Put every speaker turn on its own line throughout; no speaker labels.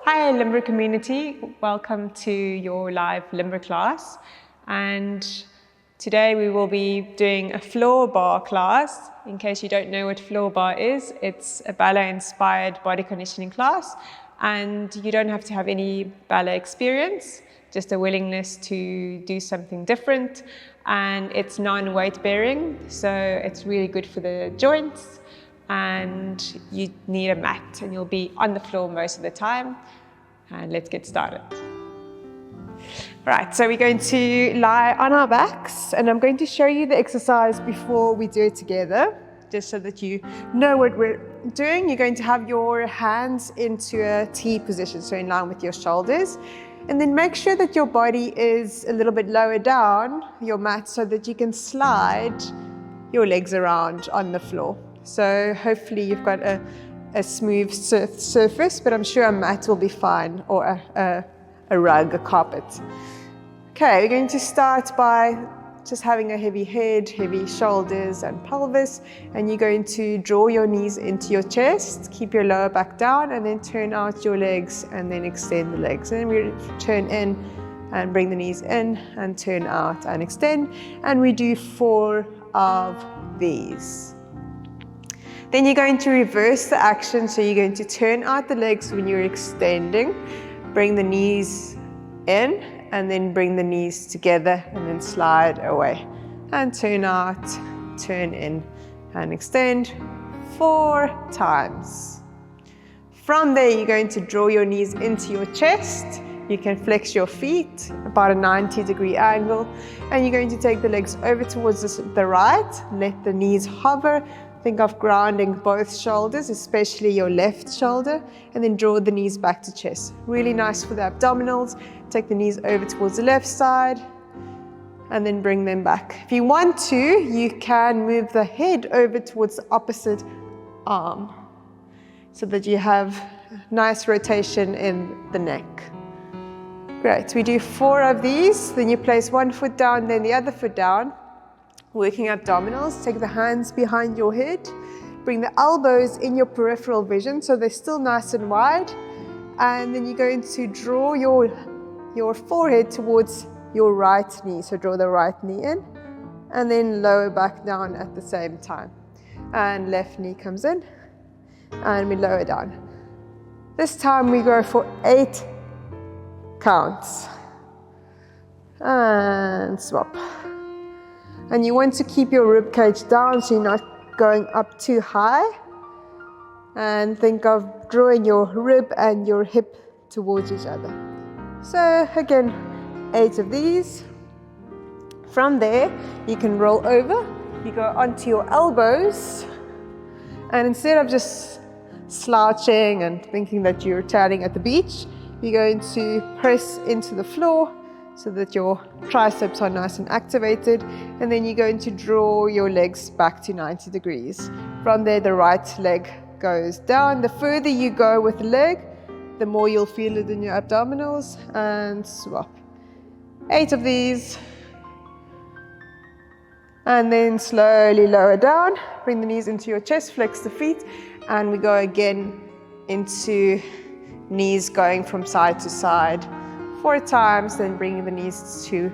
Hi Limber community, welcome to your live Limber class, and today we will be doing a floor bar class. In case you don't know what floor bar is, it's a ballet inspired body conditioning class, and you don't have to have any ballet experience, just a willingness to do something different, and it's non-weight bearing, so it's really good for the joints. And you need a mat and you'll be on the floor most of the time. And let's get started. Right, so we're going to lie on our backs and I'm going to show you the exercise before we do it together, just so that you know what we're doing. You're going to have your hands into a T position, so in line with your shoulders. And then make sure that your body is a little bit lower down your mat so that you can slide your legs around on the floor. So hopefully you've got a smooth surface, but I'm sure a mat will be fine, or a rug, a carpet. Okay, we're going to start by just having a heavy head, heavy shoulders and pelvis, and you're going to draw your knees into your chest, keep your lower back down, and then turn out your legs and then extend the legs. And then we turn in and bring the knees in and turn out and extend, and we do 4 of these. Then you're going to reverse the action, so you're going to turn out the legs when you're extending, bring the knees in, and then bring the knees together, and then slide away. And turn out, turn in, and extend 4 times. From there, you're going to draw your knees into your chest. You can flex your feet about a 90-degree angle, and you're going to take the legs over towards the right, let the knees hover. Think of grounding both shoulders, especially your left shoulder, and then draw the knees back to chest. Really nice for the abdominals. Take the knees over towards the left side and then bring them back. If you want to, you can move the head over towards the opposite arm so that you have nice rotation in the neck. Great, we do 4 of these, then you place one foot down, then the other foot down. Working abdominals, take the hands behind your head, bring the elbows in your peripheral vision so they're still nice and wide, and then you're going to draw your forehead towards your right knee, so draw the right knee in and then lower back down at the same time, and left knee comes in and we lower down. This time we go for 8 counts and swap. And you want to keep your rib cage down so you're not going up too high. And think of drawing your rib and your hip towards each other. So again, 8 of these. From there, you can roll over. You go onto your elbows. And instead of just slouching and thinking that you're tanning at the beach, you're going to press into the floor so that your triceps are nice and activated, and then you're going to draw your legs back to 90 degrees. From there, the right leg goes down. The further you go with the leg, the more you'll feel it in your abdominals, and swap. 8 of these. And then slowly lower down, bring the knees into your chest, flex the feet, and we go again into knees going from side to side. 4 times, then bringing the knees to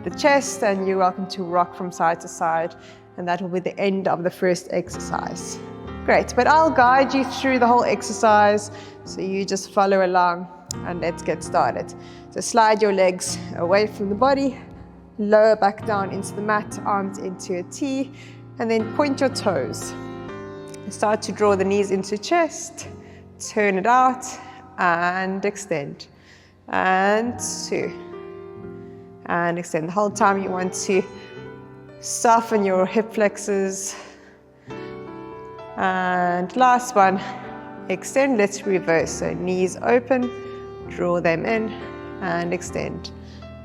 the chest, and you're welcome to rock from side to side, and that will be the end of the first exercise. Great, but I'll guide you through the whole exercise, so you just follow along, and let's get started. So slide your legs away from the body, lower back down into the mat, arms into a T, and then point your toes. Start to draw the knees into chest, turn it out, and extend. And 2, and extend. The whole time you want to soften your hip flexors. And last one, extend. Let's reverse. So knees open, draw them in and extend.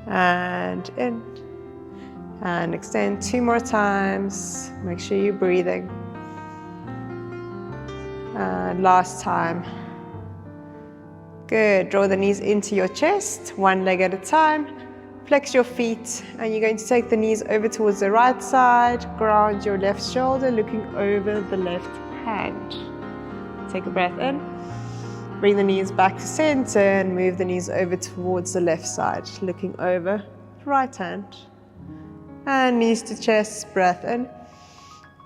And in and extend. 2 more times. Make sure you're breathing. And last time. Good, draw the knees into your chest, 1 leg at a time. Flex your feet, and you're going to take the knees over towards the right side, ground your left shoulder, looking over the left hand. Take a breath in, Bring the knees back to center and move the knees over towards the left side, looking over right hand. And knees to chest, breath in.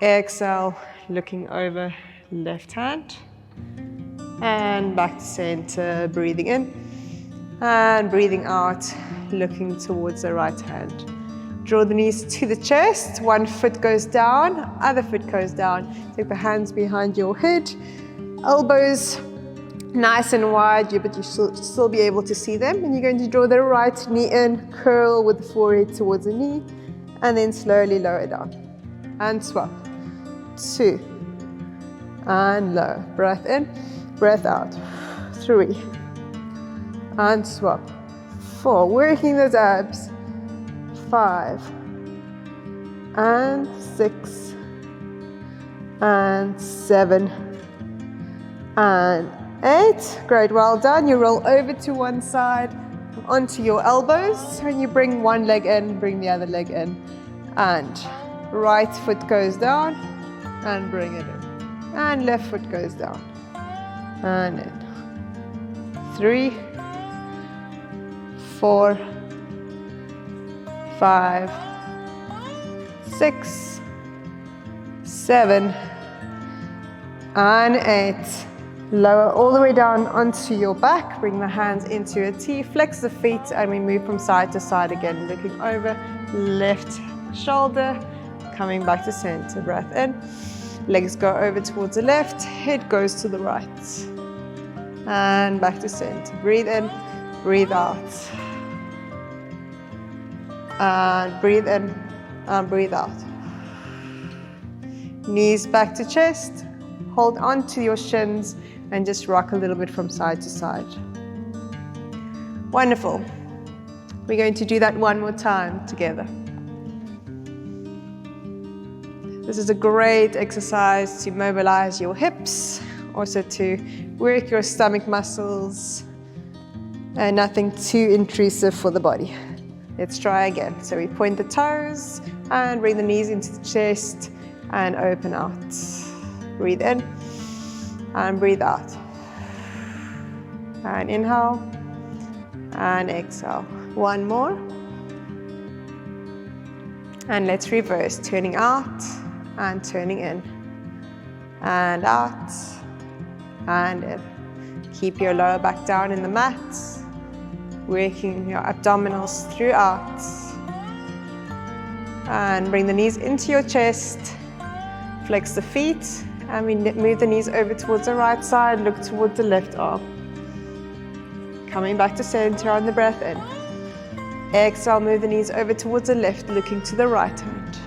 Exhale, looking over left hand. And back to center, breathing in. And breathing out, looking towards the right hand. Draw the knees to the chest. One foot goes down, other foot goes down. Take the hands behind your head. Elbows nice and wide, but you still be able to see them. And you're going to draw the right knee in, curl with the forehead towards the knee, and then slowly lower down. And swap. 2. And low. Breath in, breath out. 3. And swap. 4. Working those abs. 5. And 6. And 7. And 8. Great, well done. You roll over to one side, onto your elbows, and you bring one leg in, bring the other leg in. And right foot goes down, and bring it in. And left foot goes down, and in. 3, 4, 5, 6, 7, and 8. Lower all the way down onto your back. Bring the hands into a T. Flex the feet, and we move from side to side again. Looking over, left shoulder, coming back to center. Breath in. Legs go over towards the left. Head goes to the right. And back to center. Breathe in, breathe out. And breathe in, and breathe out. Knees back to chest. Hold on to your shins and just rock a little bit from side to side. Wonderful. We're going to do that one more time together. This is a great exercise to mobilize your hips, also to work your stomach muscles, and nothing too intrusive for the body. Let's try again. So we point the toes and bring the knees into the chest and open out. Breathe in and breathe out. And inhale and exhale. One more. And let's reverse, turning out and turning in. And out and in. Keep your lower back down in the mat, working your abdominals throughout. And bring the knees into your chest. Flex the feet, and we move the knees over towards the right side, look towards the left arm. Coming back to center on the breath in. Exhale, move the knees over towards the left, looking to the right hand.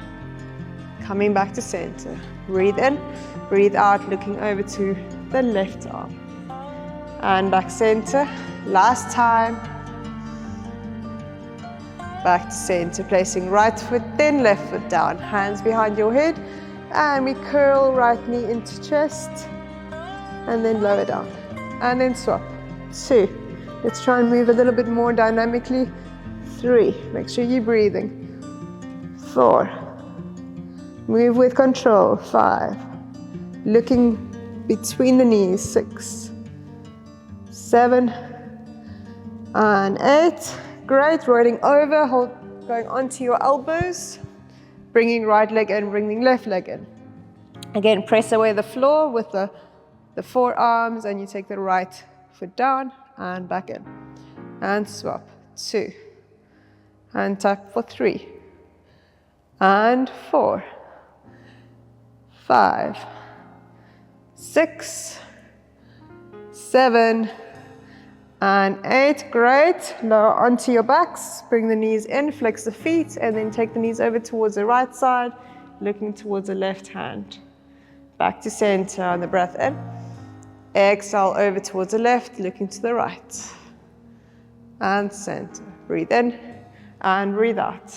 Coming back to center. Breathe in, breathe out, looking over to the left arm. And back center. Last time. Back to center, placing right foot, then left foot down. Hands behind your head. And we curl right knee into chest. And then lower down. And then swap. 2. Let's try and move a little bit more dynamically. 3. Make sure you're breathing. 4. Move with control. 5. Looking between the knees. 6. 7. And 8. Great. Rolling over. Going onto your elbows. Bringing right leg in, bringing left leg in. Again, press away the floor with the forearms, and you take the right foot down and back in. And swap. 2. And tap for 3. And 4. 5. 6. 7. And 8, great. Lower onto your backs, bring the knees in, flex the feet, and then take the knees over towards the right side, looking towards the left hand. Back to center on the breath in. Exhale over towards the left, looking to the right. And center. Breathe in and breathe out.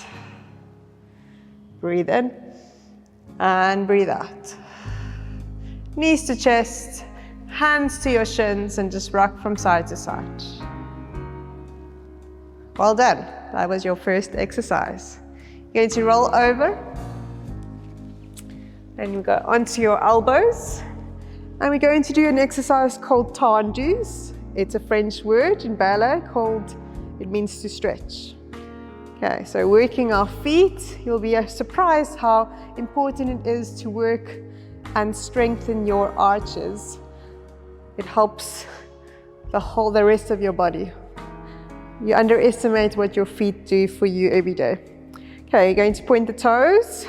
Breathe in and breathe out. Knees to chest. Hands to your shins and just rock from side to side. Well done. That was your first exercise. You're going to roll over. Then you go onto your elbows And we're going to do an exercise called tendus. It's a French word in ballet it means to stretch. Okay, so working our feet, you'll be surprised how important it is to work and strengthen your arches. It helps the rest of your body. You underestimate what your feet do for you every day. Okay, you're going to point the toes.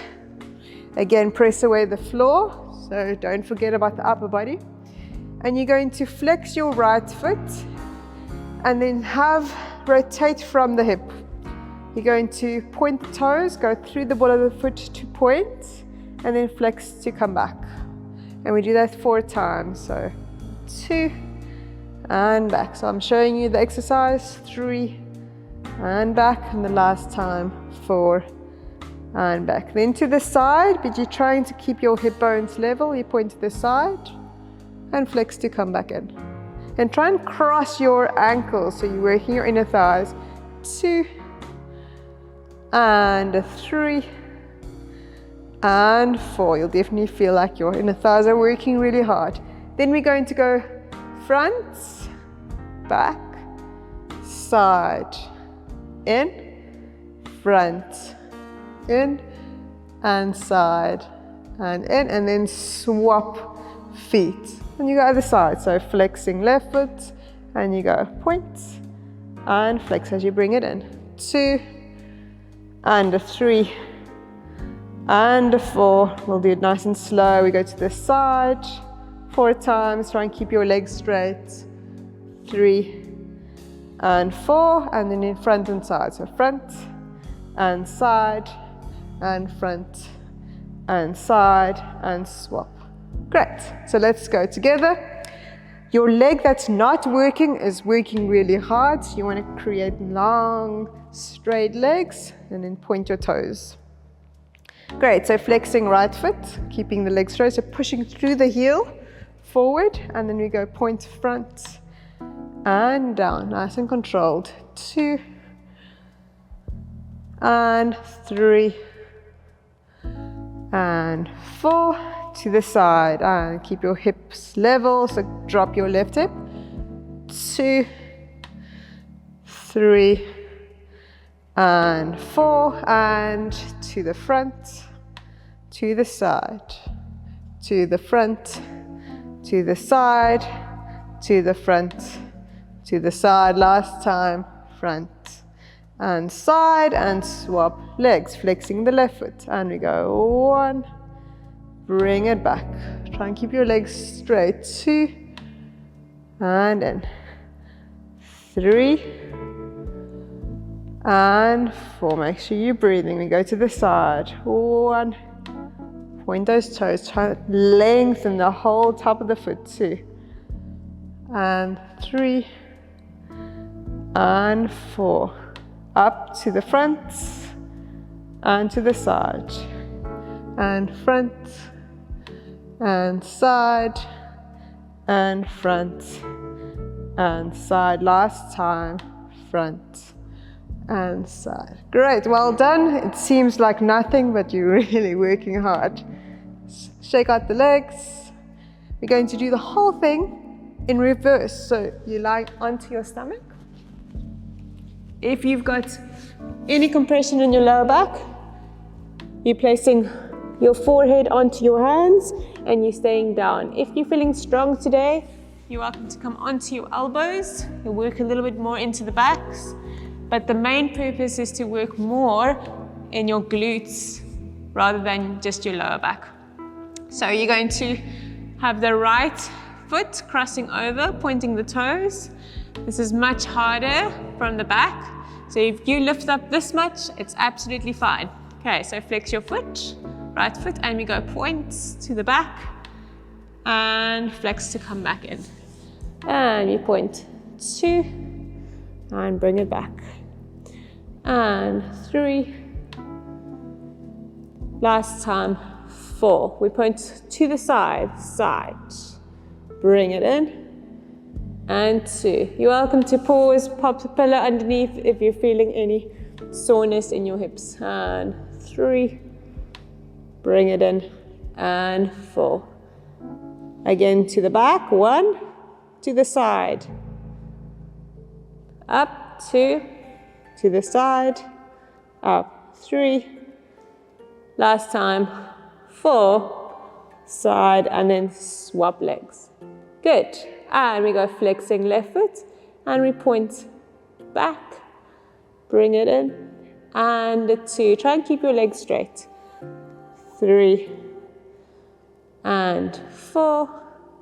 Again, press away the floor. So don't forget about the upper body. And you're going to flex your right foot and then rotate from the hip. You're going to point the toes, go through the ball of the foot to point, and then flex to come back. And we do that 4 times. So 2 and back. So I'm showing you the exercise. 3 and back, and the last time 4 and back. Then to the side, but you're trying to keep your hip bones level. You point to the side and flex to come back in. And try and cross your ankles, so you're working your inner thighs. 2 and 3 and 4. You'll definitely feel like your inner thighs are working really hard. Then we're going to go front, back, side, in, front, in, and side, and in, and then swap feet. And you go other side, so flexing left foot, and you go point, and flex as you bring it in. 2, and 3, and 4. We'll do it nice and slow. We go to the side 4 times. Try and keep your legs straight. 3 and 4, and then in front and side. So front and side and front and side and swap. Great. So let's go together. Your leg that's not working is working really hard. So you want to create long, straight legs, and then point your toes. Great. So flexing right foot, keeping the leg straight. So pushing through the heel forward, and then we go point front and down, nice and controlled. 2 and 3 and 4. To the side, and keep your hips level, so drop your left hip. 2, 3 and 4, and to the front, to the side, to the front, to the side, to the front, to the side. Last time, front and side, and swap legs, flexing the left foot, and we go 1, bring it back. Try and keep your legs straight. 2 and in. 3 and 4. Make sure you're breathing. We go to the side. 1. Point those toes. Try to lengthen the whole top of the foot. 2 and 3 and 4. Up to the front and to the side. And front and side and front and side. Last time, front and side. Great, well done. It seems like nothing, but you're really working hard. Shake out the legs. We're going to do the whole thing in reverse. So you lie onto your stomach. If you've got any compression in your lower back, you're placing your forehead onto your hands and you're staying down. If you're feeling strong today, you're welcome to come onto your elbows. You'll work a little bit more into the backs, but the main purpose is to work more in your glutes rather than just your lower back. So you're going to have the right foot crossing over, pointing the toes. This is much harder from the back. So if you lift up this much, it's absolutely fine. Okay, so flex your foot, right foot, and we go points to the back and flex to come back in. And you point 2 and bring it back. And 3. Last time, 4. We point to the side, side. Bring it in. And 2. You're welcome to pause, pop the pillow underneath if you're feeling any soreness in your hips. And 3. Bring it in. And 4. Again to the back, 1, to the side. Up, 2, to the side, up, 3. Last time, 4, side, and then swap legs. Good. And we go flexing left foot, and we point back, bring it in, and 2. Try and keep your legs straight. 3, and 4,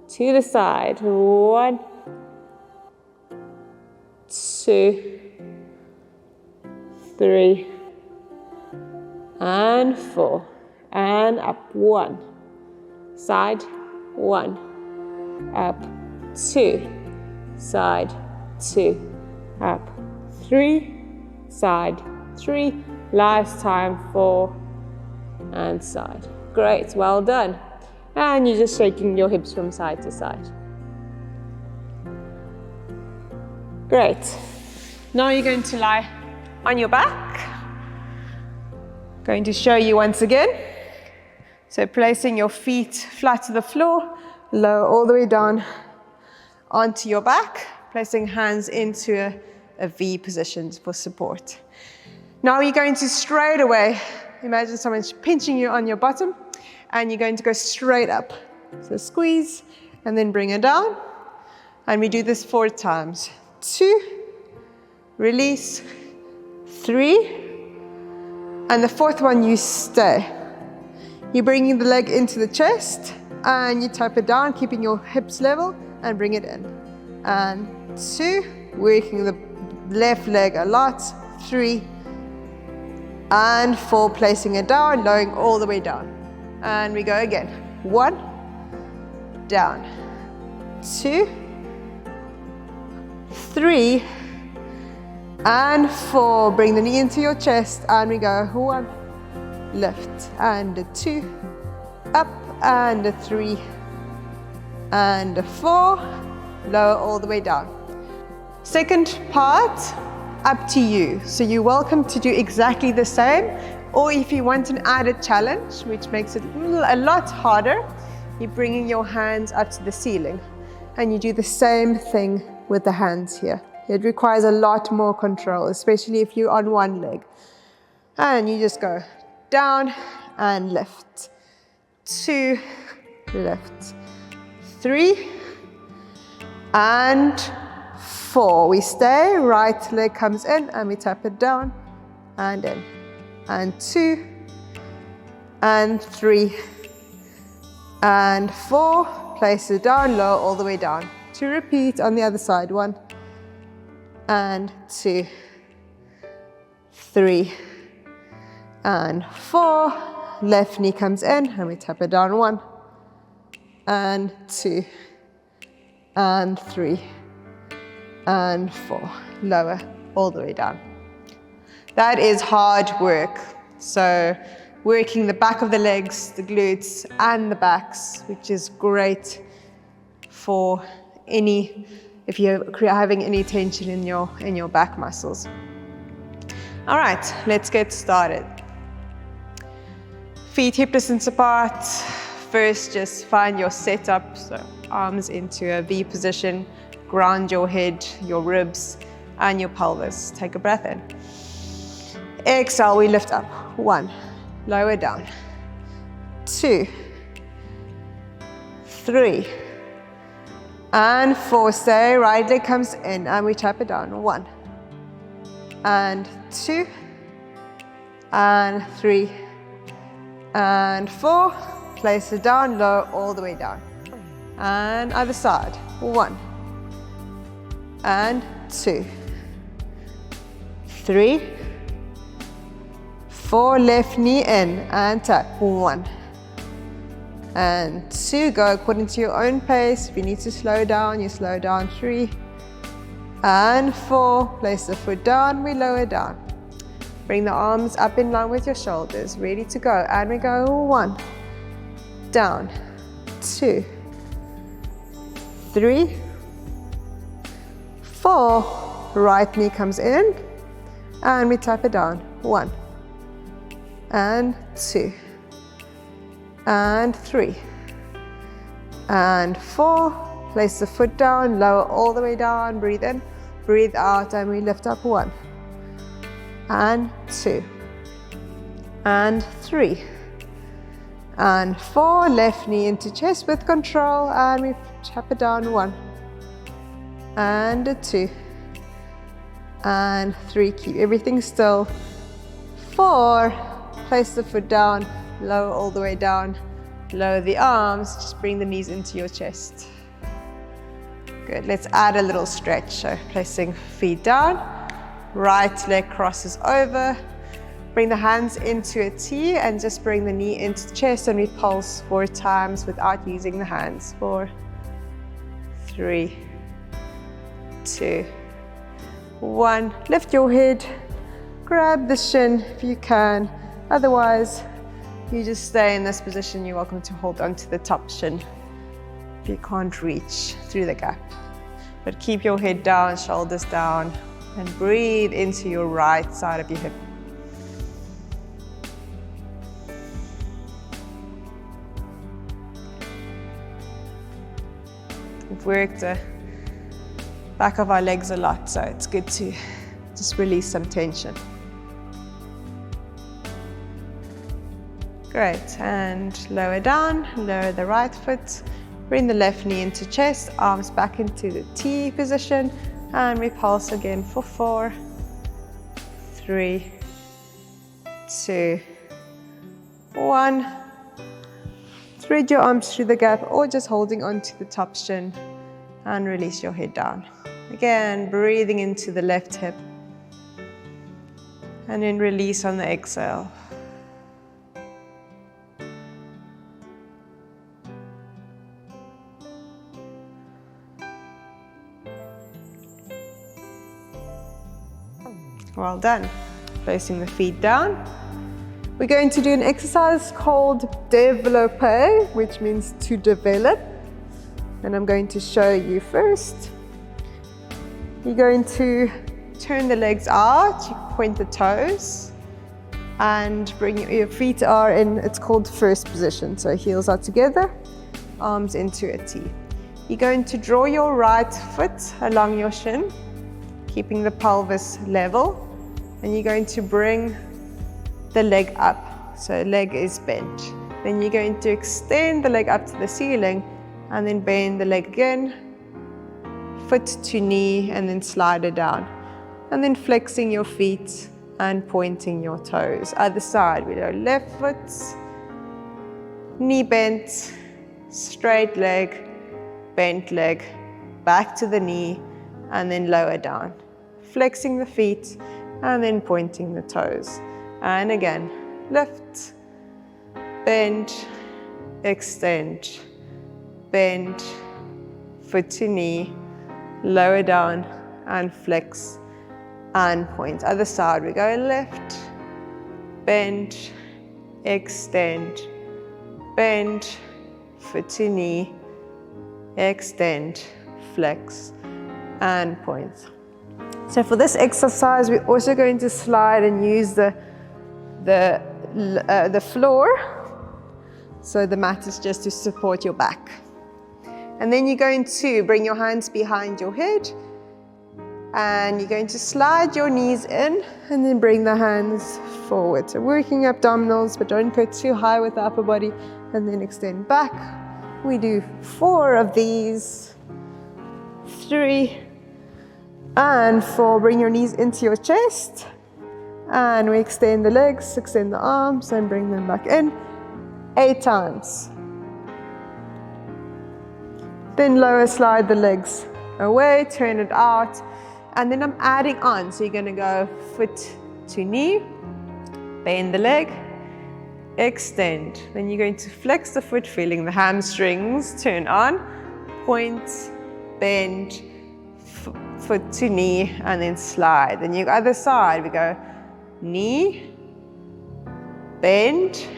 to the side. 1, 2, 3, and 4, and up. 1, side, 1, up, 2, side, 2, up, 3, side, 3, last time, 4, and side. Great, well done. And you're just shaking your hips from side to side. Great. Now you're going to lie on your back. Going to show you once again. So placing your feet flat to the floor, lower all the way down onto your back, placing hands into a V position for support. Now you're going to straight away, imagine someone's pinching you on your bottom, and you're going to go straight up. So squeeze, and then bring it down. And we do this 4 times. 2, release, 3, and the 4th one you stay. You're bringing the leg into the chest, and you tap it down, keeping your hips level, and bring it in. And 2, working the left leg a lot, 3, and 4, placing it down, lowering all the way down. And we go again. 1, down, 2, 3, and 4. Bring the knee into your chest, and we go 1, lift, and 2, up, and 3, and 4, lower all the way down. Second part, up to you. So you're welcome to do exactly the same, or if you want an added challenge, which makes it a lot harder, you're bringing your hands up to the ceiling, and you do the same thing with the hands here. It requires a lot more control, especially if you're on one leg. And you just go down and lift, 2, lift, 3, and 4. We stay, right leg comes in, and we tap it down and in. And 2, and 3, and 4. Place it down, lower all the way down. To repeat on the other side. 1, and 2, 3, and 4. Left knee comes in, and we tap it down. 1, and 2, and 3, and 4. Lower all the way down. That is hard work. So working the back of the legs, the glutes, and the backs, which is great for if you're having any tension in your back muscles. All right, let's get started. Feet hip distance apart. First, just find your setup. So arms into a V position. Ground your head, your ribs, and your pelvis. Take a breath in. Exhale, we lift up. 1, lower down. 2, 3, and 4. Stay, right leg comes in, and we tap it down. 1, and 2, and 3, and 4. Place it down, lower all the way down. And other side. 1, and 2, 3, 4. Left knee in and tap. 1, and 2. Go according to your own pace. If you need to slow down, you slow down. 3, and 4. Place the foot down, we lower down. Bring the arms up in line with your shoulders. Ready to go. And we go 1, down, 2, 3, 4. Right knee comes in, and we tap it down. 1, and 2, and 3, and 4. Place the foot down, lower all the way down, breathe in, breathe out, and we lift up 1, and 2, and 3, and 4. Left knee into chest with control, and we tap it down, 1, and 2, and 3. Keep everything still. 4. Place the foot down, lower all the way down, lower the arms, just bring the knees into your chest. Good, let's add a little stretch. So placing feet down, right leg crosses over, bring the hands into a T and just bring the knee into the chest, and we pulse 4 times without using the hands. 4, 3, 2, 1. Lift your head, grab the shin if you can. Otherwise, you just stay in this position. You're welcome to hold on to the top shin if you can't reach through the gap. But keep your head down, shoulders down, and breathe into your right side of your hip. We've worked the back of our legs a lot, so it's good to just release some tension. Great, and lower down, lower the right foot, bring the left knee into chest, arms back into the T position, and we pulse again for 4, 3, 2, 1. Thread your arms through the gap or just holding onto the top shin, and release your head down. Again, breathing into the left hip, and then release on the exhale. Well done. Placing the feet down. We're going to do an exercise called développer, which means to develop. And I'm going to show you first. You're going to turn the legs out, you point the toes, and bring your feet are in, it's called first position. So heels are together, arms into a T. You're going to draw your right foot along your shin, keeping the pelvis level, and you're going to bring the leg up, so leg is bent. Then you're going to extend the leg up to the ceiling, and then bend the leg again, foot to knee, and then slide it down. And then flexing your feet and pointing your toes. Other side, we go left foot, knee bent, straight leg, bent leg, back to the knee, and then lower down. Flexing the feet and then pointing the toes. And again, lift, bend, extend, bend, foot to knee, lower down, and flex and point. Other side, we go left, bend, extend, bend, foot to knee, extend, flex, and point. So for this exercise, we're also going to slide and use the floor. So the mat is just to support your back. And then you're going to bring your hands behind your head, and you're going to slide your knees in and then bring the hands forward. So working abdominals, but don't go too high with the upper body, and then extend back. We do 4 of these, 3, and 4. Bring your knees into your chest, and we extend the legs, extend the arms, and bring them back in 8 times. Then lower, slide the legs away, turn it out, and then I'm adding on. So you're going to go foot to knee, bend the leg, extend. Then you're going to flex the foot, feeling the hamstrings turn on, point, bend, foot to knee, and then slide. Then you go other side, we go knee, bend,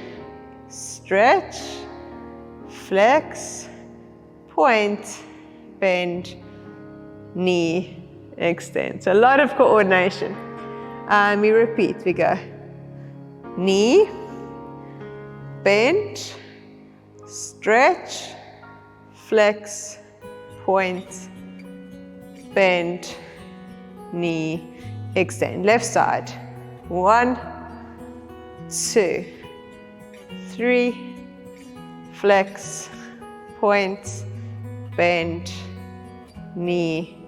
stretch, flex, point, bend, knee, extend. So a lot of coordination. And we repeat, we go knee, bend, stretch, flex, point, bend, knee, extend. Left side. 1, 2, 3, flex, point, bend, knee,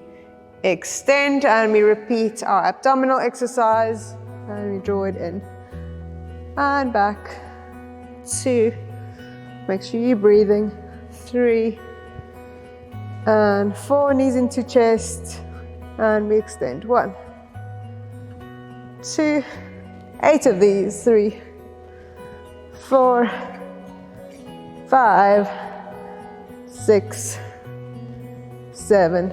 extend, and we repeat our abdominal exercise, and we draw it in and back. 2, make sure you're breathing. 3 and 4, knees into chest, and we extend. 1, 2, 8 of these. 3, 4, 5, 6, 7,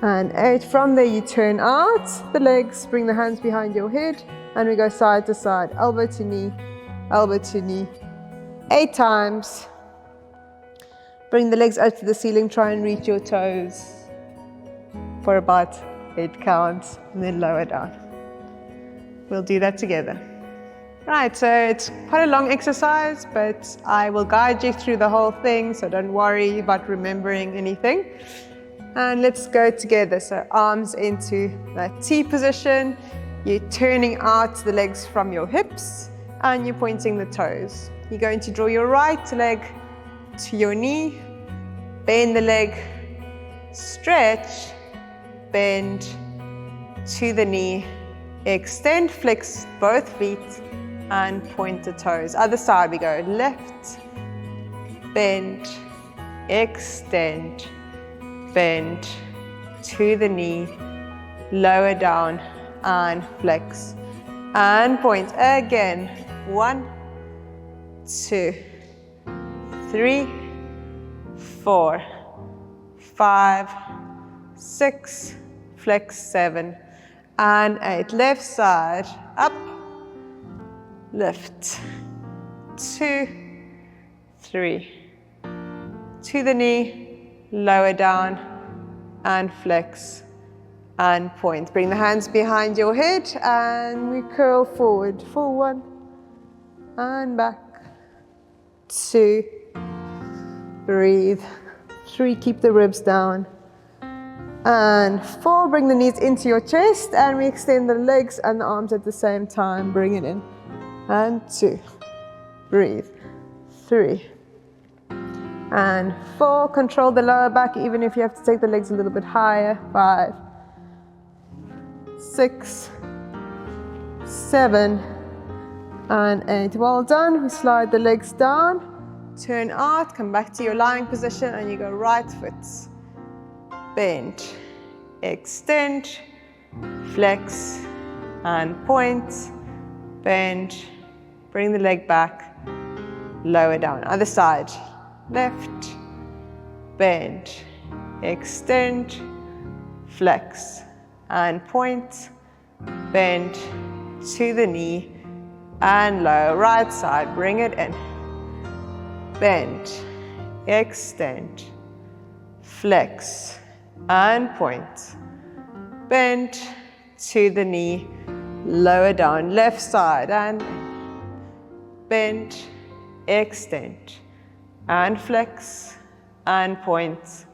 and 8. From there you turn out the legs, bring the hands behind your head, and we go side to side, elbow to knee, 8 times. Bring the legs up to the ceiling, try and reach your toes for about 8 counts, and then lower down. We'll do that together. Right, so it's quite a long exercise, but I will guide you through the whole thing, so don't worry about remembering anything. And let's go together. So arms into that T position. You're turning out the legs from your hips, and you're pointing the toes. You're going to draw your right leg to your knee, bend the leg, stretch, bend to the knee, extend, flex both feet, and point the toes. Other side we go, left, bend, extend, bend to the knee, lower down, and flex, and point again. 1, 2, 3, 4, 5, 6, flex 7, and 8. Left side, up, lift, 2, 3, to the knee, lower down, and flex, and point. Bring the hands behind your head, and we curl forward for 1, and back, 2, breathe, 3, keep the ribs down, and 4, bring the knees into your chest, and we extend the legs and the arms at the same time, bring it in, and 2, breathe, 3, and 4, control the lower back even if you have to take the legs a little bit higher. 5, 6, 7, and 8. Well done. We slide the legs down, turn out, come back to your lying position, and you go right foot, bend, extend, flex, and point, bend, bring the leg back, lower down. Other side, left, bend, extend, flex, and point, bend to the knee, and low. Right side, bring it in, bend, extend, flex, and point, bend to the knee, lower down. Left side, and bend, extend, and flex, and point,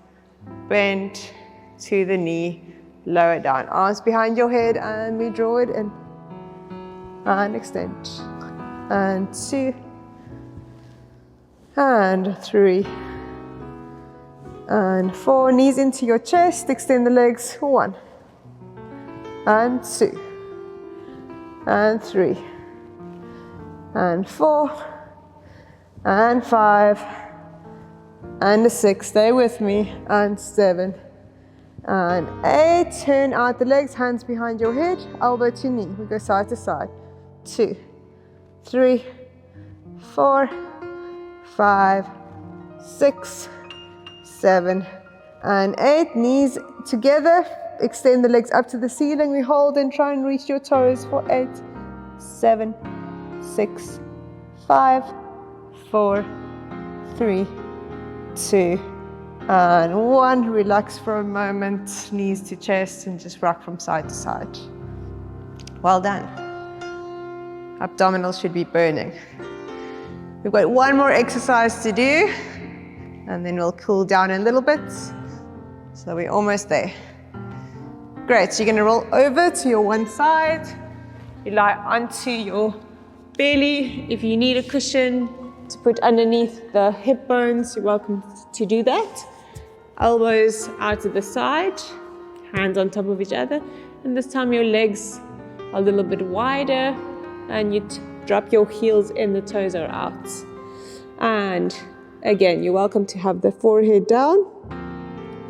bend to the knee, lower down. Arms behind your head, and we draw it in, and extend, and 2, and 3, and 4, knees into your chest, extend the legs, 1, and 2, and 3, and 4, and 5, and 6, stay with me, and 7, and 8, turn out the legs, hands behind your head, elbow to knee, we go side to side, 2, 3, 4, 5, 6, 7, and 8, knees together, extend the legs up to the ceiling, we hold and try and reach your toes for 8, 7, 6, 5, 4, 3, 2, and 1. Relax for a moment, knees to chest, and just rock from side to side. Well done. Abdominals should be burning. We've got one more exercise to do. And then we'll cool down a little bit. So we're almost there. Great, so you're gonna roll over to your one side. You lie onto your belly. If you need a cushion to put underneath the hip bones, you're welcome to do that. Elbows out to the side, hands on top of each other. And this time your legs are a little bit wider and you drop your heels in, the toes are out. And again, you're welcome to have the forehead down,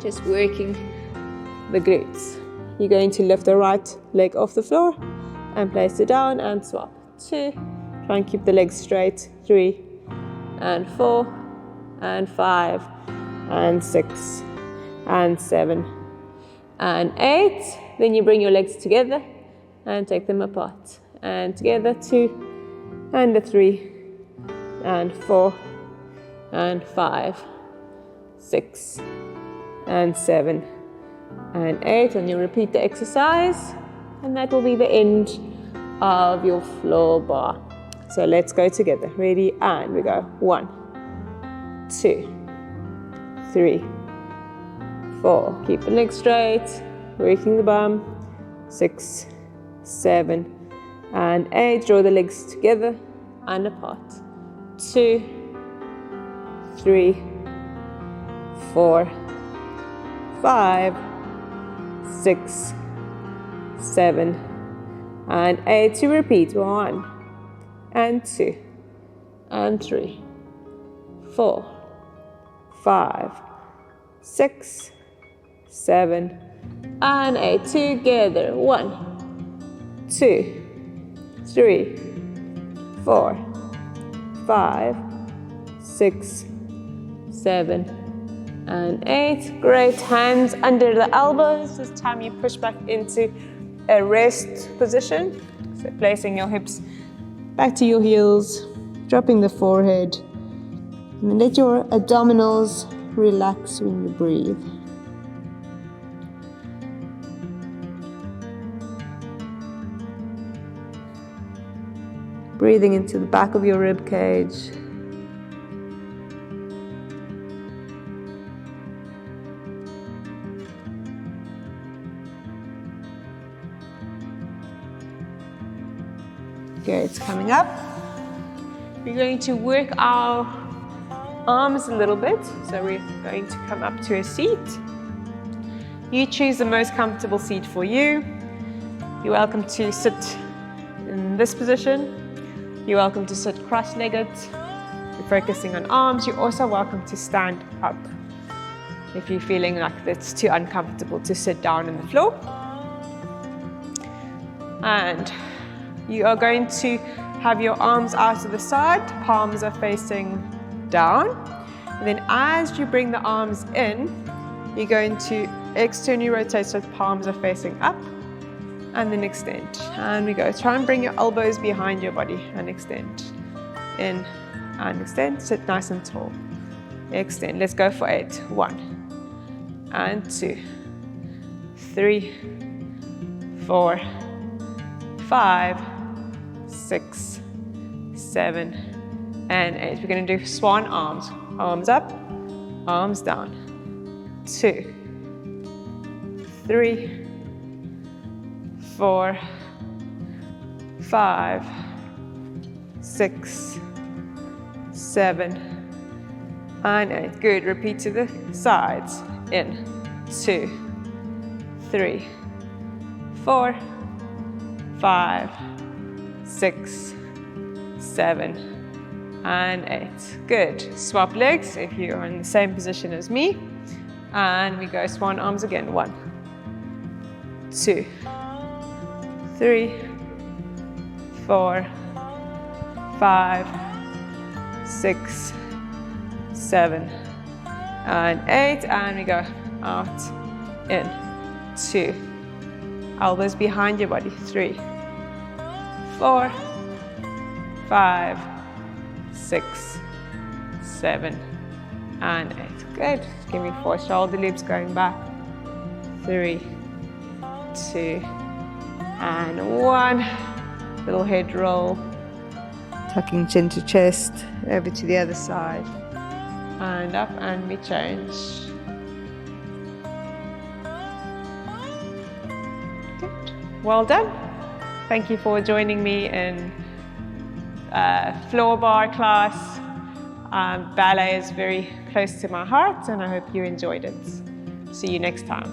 just working the glutes. You're going to lift the right leg off the floor and place it down and swap. 2, try and keep the legs straight. 3 and 4 and 5 and 6 and 7 and 8. Then you bring your legs together and take them apart. And together, 2 and 3 and 4 and 5, 6 and 7 and 8. And you repeat the exercise, and that will be the end of your floor bar. So let's go together. Ready? And we go. 1, 2, 3, 4. Keep the legs straight, working the bum. 6, 7 and 8. Draw the legs together and apart. 2, 3, 4, 5, 6, 7 and 8. To repeat. 1 and 2 and 3, 4, 5, 6, 7 and 8. Together. 1, 2, 3, 4, 5, 6, 7 and 8. Great. Hands under the elbows. This time you push back into a rest position. So placing your hips back to your heels, dropping the forehead, and then let your abdominals relax when you breathe. Breathing into the back of your rib cage. Good, coming up. We're going to work our arms a little bit. So we're going to come up to a seat. You choose the most comfortable seat for you. You're welcome to sit in this position. You're welcome to sit cross-legged. You're focusing on arms. You're also welcome to stand up if you're feeling like it's too uncomfortable to sit down on the floor. And you are going to have your arms out to the side, palms are facing down. And then as you bring the arms in, you're going to externally rotate so the palms are facing up, and then extend. And we go. Try and bring your elbows behind your body and extend. In and extend. Sit nice and tall. Extend. Let's go for 8. 1 and 2, 3, 4, 5, 6, 7 and 8. We're going to do swan arms. Arms up, arms down. 2, 3, 4, 5, 6, 7 and 8. Good. Repeat to the sides. In. 2, 3, 4, 5, 6, 7 and 8. Good. Swap legs if you are in the same position as me. And we go swan arms again. 1, 2, 3, 4, 5, 6, 7 and 8. And we go out, in, 2. Elbows behind your body. 3, 4, 5, 6, 7 and 8. Good. Give me 4 shoulder loops going back. 3, 2 and 1. Little head roll. Tucking chin to chest. Over to the other side. and up, and we change. Good. Well done. Thank you for joining me in floor bar class. Ballet is very close to my heart, and I hope you enjoyed it. See you next time.